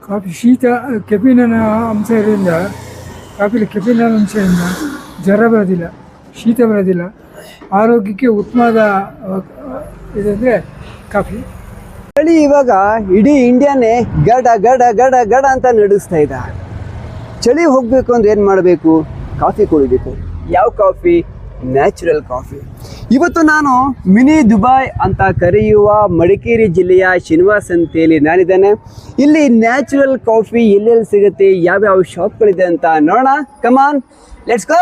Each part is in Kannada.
ಕಾಫಿ ಶೀತ ಕೆಫಿನಿನ ಅಂಶ ಇರೋದ್ರಿಂದ ಕಾಫಿಲಿ ಕೆಫಿನಿನ ಅಂಶದಿಂದ ಜ್ವರ ಬರೋದಿಲ್ಲ, ಶೀತ ಬರೋದಿಲ್ಲ, ಆರೋಗ್ಯಕ್ಕೆ ಉತ್ತಮವಾದ ಇದಂದರೆ ಕಾಫಿ. ಚಳಿ ಇವಾಗ ಇಡೀ ಇಂಡಿಯಾನೇ ಗಡ ಗಡ ಗಡ ಗಡ ಅಂತ ನಡೆಸ್ತಾ ಇದೆ. ಚಳಿ ಹೋಗಬೇಕು ಅಂದ್ರೆ ಏನು ಮಾಡಬೇಕು? ಕಾಫಿ ಕುಡಿಬೇಕು. ಯಾವ ಕಾಫಿ? Natural coffee. ಇವತ್ತು ನಾನು ಮಿನಿ ದುಬೈ ಅಂತ ಕರೆಯುವ ಮಡಿಕೇರಿ ಜಿಲ್ಲೆಯ ಶ್ರೀನಿವಾಸ್ ಸಂತೆಯಲ್ಲಿ ನಾನಿದ್ದೇನೆ. ಇಲ್ಲಿ ನ್ಯಾಚುರಲ್ ಕಾಫಿ ಎಲ್ಲೆಲ್ಲಿ ಸಿಗುತ್ತೆ, ಯಾವ್ಯಾವ ಶಾಪ್ಗಳಿದೆ ಅಂತ ನೋಡೋಣ. Come on, let's go.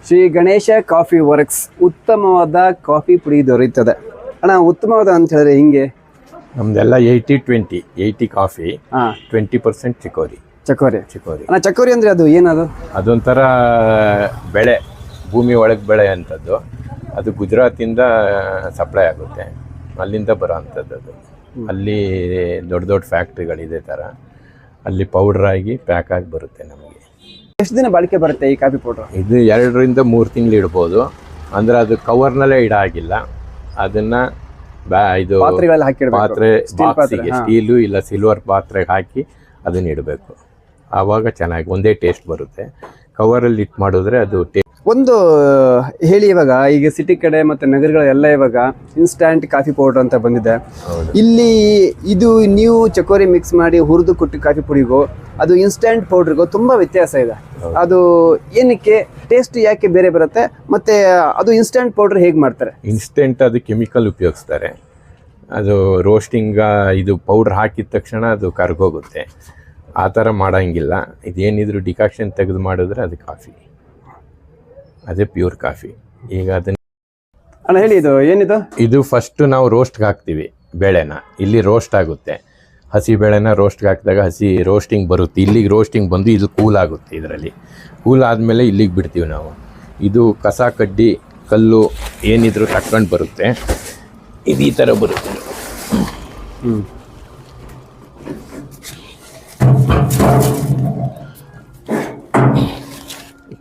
Shri Ganesha coffee works ಉತ್ತಮವಾದ ಕಾಫಿ ಪುಡಿ ದೊರೆಯುತ್ತದೆ. ಅಣ್ಣ, ಉತ್ತಮವಾದ ಅಂತ ಹೇಳಿದ್ರೆ ಹಿಂಗೆ? ನಮ್ದೆಲ್ಲ 80-20, 80 ಕಾಫಿ, 20% ಚಿಕೋರಿ. ಚಕೋರಿ. ಅಣ್ಣ, ಚಕೋರಿ ಅಂದರೆ ಅದು ಏನದು? ಅದೊಂಥರ ಬೆಳೆ, ಭೂಮಿ ಒಳಗೆ ಬೆಳೆ ಅಂಥದ್ದು. ಅದು ಗುಜರಾತಿಂದ ಸಪ್ಲೈ ಆಗುತ್ತೆ, ಅಲ್ಲಿಂದ ಬರೋ ಅಂಥದ್ದು. ಅದು ಅಲ್ಲಿ ದೊಡ್ಡ ದೊಡ್ಡ ಫ್ಯಾಕ್ಟ್ರಿಗಳಿದೆ ಥರ, ಅಲ್ಲಿ ಪೌಡ್ರ್ ಆಗಿ ಪ್ಯಾಕ್ ಆಗಿ ಬರುತ್ತೆ ನಮಗೆ. ಎಷ್ಟು ದಿನ ಬಾಳಿಕೆ ಬರುತ್ತೆ ಈ ಕಾಫಿ ಪೌಡ್ರ್? ಇದು 2-3 ತಿಂಗಳು ಇಡ್ಬೋದು. ಅಂದರೆ ಅದು ಕವರ್ನಲ್ಲೇ ಇಡಾಗಿಲ್ಲ, ಅದನ್ನು ಇದು ಪಾತ್ರೆ, ಬಾಕ್ಸಿಗೆ, ಸ್ಟೀಲು ಇಲ್ಲ ಸಿಲ್ವರ್ ಪಾತ್ರೆಗೆ ಹಾಕಿ ಅದನ್ನ ಇಡಬೇಕು. ಆವಾಗ ಚೆನ್ನಾಗಿ ಒಂದೇ ಟೇಸ್ಟ್ ಬರುತ್ತೆ. ಕವರಲ್ಲಿ ಇಟ್ಟು ಮಾಡಿದ್ರೆ ಅದು ಒಂದು ಹೇಳಿ, ಇವಾಗ ಈಗ ಸಿಟಿ ಕಡೆ ಮತ್ತು ನಗರಗಳೆಲ್ಲ ಇವಾಗ ಇನ್ಸ್ಟ್ಯಾಂಟ್ ಕಾಫಿ ಪೌಡರ್ ಅಂತ ಬಂದಿದೆ. ಇಲ್ಲಿ ಇದು ನೀವು ಚಕೋರಿ ಮಿಕ್ಸ್ ಮಾಡಿ ಹುರಿದು ಕೊಟ್ಟು ಕಾಫಿ ಪುಡಿಗೂ ಅದು ಇನ್ಸ್ಟ್ಯಾಂಟ್ ಪೌಡ್ರಿಗೂ ತುಂಬ ವ್ಯತ್ಯಾಸ ಇದೆ. ಅದು ಏನಕ್ಕೆ, ಟೇಸ್ಟ್ ಯಾಕೆ ಬೇರೆ ಬರುತ್ತೆ, ಮತ್ತು ಅದು ಇನ್ಸ್ಟ್ಯಾಂಟ್ ಪೌಡ್ರ್ ಹೇಗೆ ಮಾಡ್ತಾರೆ? ಇನ್ಸ್ಟೆಂಟ್ ಅದು ಕೆಮಿಕಲ್ ಉಪಯೋಗಿಸ್ತಾರೆ. ಅದು ರೋಸ್ಟಿಂಗ್, ಇದು ಪೌಡ್ರ್ ಹಾಕಿದ ತಕ್ಷಣ ಅದು ಕರ್ಗೋಗುತ್ತೆ. ಆ ಥರ ಮಾಡೋಂಗಿಲ್ಲ. ಇದೇನಿದ್ರು ಡಿಕಾಕ್ಷನ್ ತೆಗೆದು ಮಾಡಿದ್ರೆ ಅದು ಕಾಫಿ, ಅದೇ ಪ್ಯೂರ್ ಕಾಫಿ. ಈಗ ಅದನ್ನ ಅಣ್ಣ ಹೇಳಿ, ಇದು ಏನಿದು? ಇದು ಫಸ್ಟು ನಾವು ರೋಸ್ಟ್ಗೆ ಹಾಕ್ತೀವಿ ಬೇಳೆನ. ಇಲ್ಲಿ ರೋಸ್ಟ್ ಆಗುತ್ತೆ. ಹಸಿ ಬೇಳೆನ ರೋಸ್ಟ್ಗೆ ಹಾಕಿದಾಗ ಹಸಿ ರೋಸ್ಟಿಂಗ್ ಬರುತ್ತೆ. ಇಲ್ಲಿಗೆ ರೋಸ್ಟಿಂಗ್ ಬಂದು ಇದು ಕೂಲ್ ಆಗುತ್ತೆ. ಇದರಲ್ಲಿ ಕೂಲ್ ಆದಮೇಲೆ ಇಲ್ಲಿಗೆ ಬಿಡ್ತೀವಿ ನಾವು. ಇದು ಕಸ ಕಡ್ಡಿ ಕಲ್ಲು ಏನಿದ್ರು ತಕ್ಕೊಂಡು ಬರುತ್ತೆ. ಇದು ಈ ಥರ ಬರುತ್ತೆ.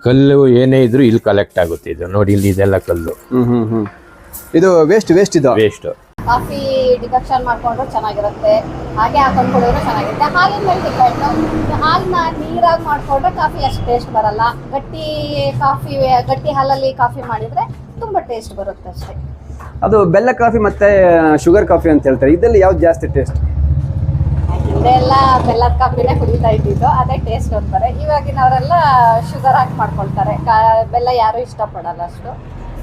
ಕಲ್ಲು ಏನೇ ಇದ್ರು ಇಲ್ಲಿ ಕಲೆಕ್ಟ್ ಆಗುತ್ತೆ. ಇದು ನೋಡಿ, ಇಲ್ಲಿ ಇದೆಲ್ಲ ಕಲ್ಲು. ಇದು ವೇಸ್ಟ್ ಇದು ವೇಸ್ಟ್. ಕಾಫಿ ಡಿಕಾಕ್ಷನ್ ಮಾಡ್ಕೊಂಡ್ರೆ ಚೆನ್ನಾಗಿರುತ್ತೆ, ಹಾಗೆ ಹಾಕೊಂಡು ಕುಡಿದ್ರೆ ಚೆನ್ನಾಗಿರುತ್ತೆ. ಹಾಲಿನ ಮೇಲೆ ಡಿಪೆಂಡ್. ಹಾಲನ್ನ ನೀರಾಗಿ ಮಾಡ್ಕೊಂಡ್ರೆ ಕಾಫಿ ಅಷ್ಟು ಟೇಸ್ಟ್ ಬರಲ್ಲ. ಗಟ್ಟಿ ಹಾಲಲ್ಲಿ ಕಾಫಿ ಮಾಡಿದ್ರೆ ತುಂಬ ಟೇಸ್ಟ್ ಬರುತ್ತೆ ಅಷ್ಟೇ. ಅದು ಬೆಲ್ಲ ಕಾಫಿ ಮತ್ತೆ ಶುಗರ್ ಕಾಫಿ ಅಂತ ಹೇಳ್ತಾರೆ. ಇದರಲ್ಲಿ ಯಾವ್ದು ಜಾಸ್ತಿ ಟೇಸ್ಟ್? ಹಿಂದೆ ಎಲ್ಲ ಬೆಲ್ಲದ ಕಾಫಿನೇ ಕುಡಿತಾ ಇದ್ದಿದ್ದು, ಅದೇ ಟೇಸ್ಟ್ ಅಂತಾರೆ. ಇವಾಗಿನವರೆಲ್ಲ ಶುಗರ್ ಹಾಕಿ ಮಾಡ್ಕೊಳ್ತಾರೆ. ಬೆಲ್ಲ ಯಾರು ಇಷ್ಟಪಡಲ್ಲ ಅಷ್ಟು,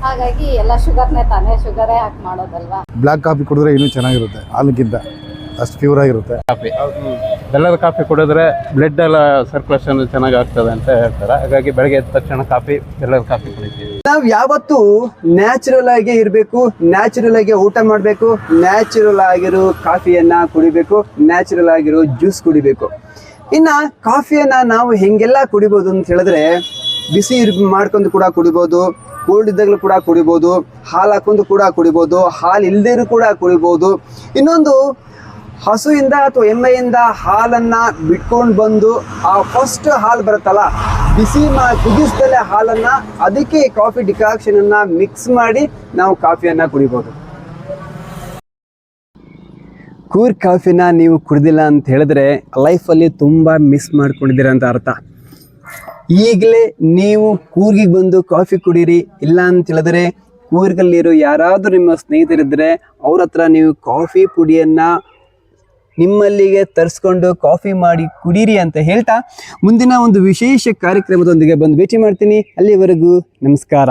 ಹಾಗಾಗಿ ಎಲ್ಲ ಶುಗರ್ನೇ ತಾನೇ, ಶುಗರೇ ಹಾಕಿ ಮಾಡೋದಲ್ವಾ. ಬ್ಲ್ಯಾಕ್ ಕಾಫಿ ಕುಡಿದ್ರೆ ಇನ್ನೂ ಚೆನ್ನಾಗಿರುತ್ತೆ, ಹಾಲಿಗಿಂತ ಅಷ್ಟು ಪ್ಯೂರ್ ಆಗಿರುತ್ತೆ. ಕಾಫಿ, ಬೆಲ್ಲದ ಕಾಫಿ ಕುಡಿದ್ರೆ ಬ್ಲಡ್ ಎಲ್ಲ ಸರ್ಕ್ಯುಲೇಷನ್ ಚೆನ್ನಾಗಿ ಆಗ್ತದೆ ಅಂತ ಹೇಳ್ತಾರೆ. ಹಾಗಾಗಿ ಬೆಳಗ್ಗೆ ಎದ್ದ ತಕ್ಷಣ ಬೆಲ್ಲದ ಕಾಫಿ ಕುಡಿತೀವಿ. ನಾವು ಯಾವತ್ತೂ ನ್ಯಾಚುರಲ್ ಆಗಿ ಇರಬೇಕು, ನ್ಯಾಚುರಲ್ ಆಗಿ ಊಟ ಮಾಡಬೇಕು, ನ್ಯಾಚುರಲ್ ಆಗಿರೋ ಕಾಫಿಯನ್ನ ಕುಡಿಬೇಕು, ನ್ಯಾಚುರಲ್ ಆಗಿರೋ ಜ್ಯೂಸ್ ಕುಡಿಬೇಕು. ಇನ್ನ ಕಾಫಿಯನ್ನ ನಾವು ಹೆಂಗೆಲ್ಲ ಕುಡಿಬೋದು ಅಂತ ಹೇಳಿದ್ರೆ, ಬಿಸಿ ಮಾಡ್ಕೊಂಡು ಕೂಡ ಕುಡಿಬೋದು, ಕೋಲ್ಡ್ ಇದ್ದಾಗಲೂ ಕೂಡ ಕುಡಿಬೋದು, ಹಾಲು ಹಾಕೊಂಡು ಕೂಡ ಕುಡಿಬೋದು, ಹಾಲು ಇಲ್ದೇರೂ ಕೂಡ ಕುಡಿಬೋದು. ಇನ್ನೊಂದು, ಹಸುವಿಂದ ಅಥವಾ ಎಮ್ಮೆಯಿಂದ ಹಾಲನ್ನ ಬಿಟ್ಕೊಂಡು ಬಂದು ಆ ಫಸ್ಟ್ ಹಾಲು ಬರುತ್ತಲ್ಲ, ಬಿಸಿ ಕುದಿಸ್ದಲೇ ಹಾಲನ್ನ, ಅದಕ್ಕೆ ಕಾಫಿ ಡಿಕಾಕ್ಷನ್ ಅನ್ನ ಮಿಕ್ಸ್ ಮಾಡಿ ನಾವು ಕಾಫಿಯನ್ನ ಕುಡಿಬೋದು. ಕೂರ್ ಕಾಫಿನ ನೀವು ಕುಡಿದಿಲ್ಲ ಅಂತ ಹೇಳಿದ್ರೆ ಲೈಫಲ್ಲಿ ತುಂಬ ಮಿಸ್ ಮಾಡ್ಕೊಂಡಿದ್ದೀರ ಅಂತ ಅರ್ಥ. ಈಗಲೇ ನೀವು ಕೂರ್ಗಿಗೆ ಬಂದು ಕಾಫಿ ಕುಡೀರಿ. ಇಲ್ಲ ಅಂತ ಹೇಳಿದ್ರೆ ಕೂರ್ಗಲ್ಲಿರೋ ಯಾರಾದರೂ ನಿಮ್ಮ ಸ್ನೇಹಿತರಿದ್ದರೆ ಅವ್ರ ಹತ್ರ ನೀವು ಕಾಫಿ ಪುಡಿಯನ್ನು ನಿಮ್ಮಲ್ಲಿಗೆ ತರಿಸ್ಕೊಂಡು ಕಾಫಿ ಮಾಡಿ ಕುಡೀರಿ ಅಂತ ಹೇಳ್ತಾ ಮುಂದಿನ ಒಂದು ವಿಶೇಷ ಕಾರ್ಯಕ್ರಮದೊಂದಿಗೆ ಬಂದು ಭೇಟಿ ಮಾಡ್ತೀನಿ. ಅಲ್ಲಿವರೆಗೂ ನಮಸ್ಕಾರ.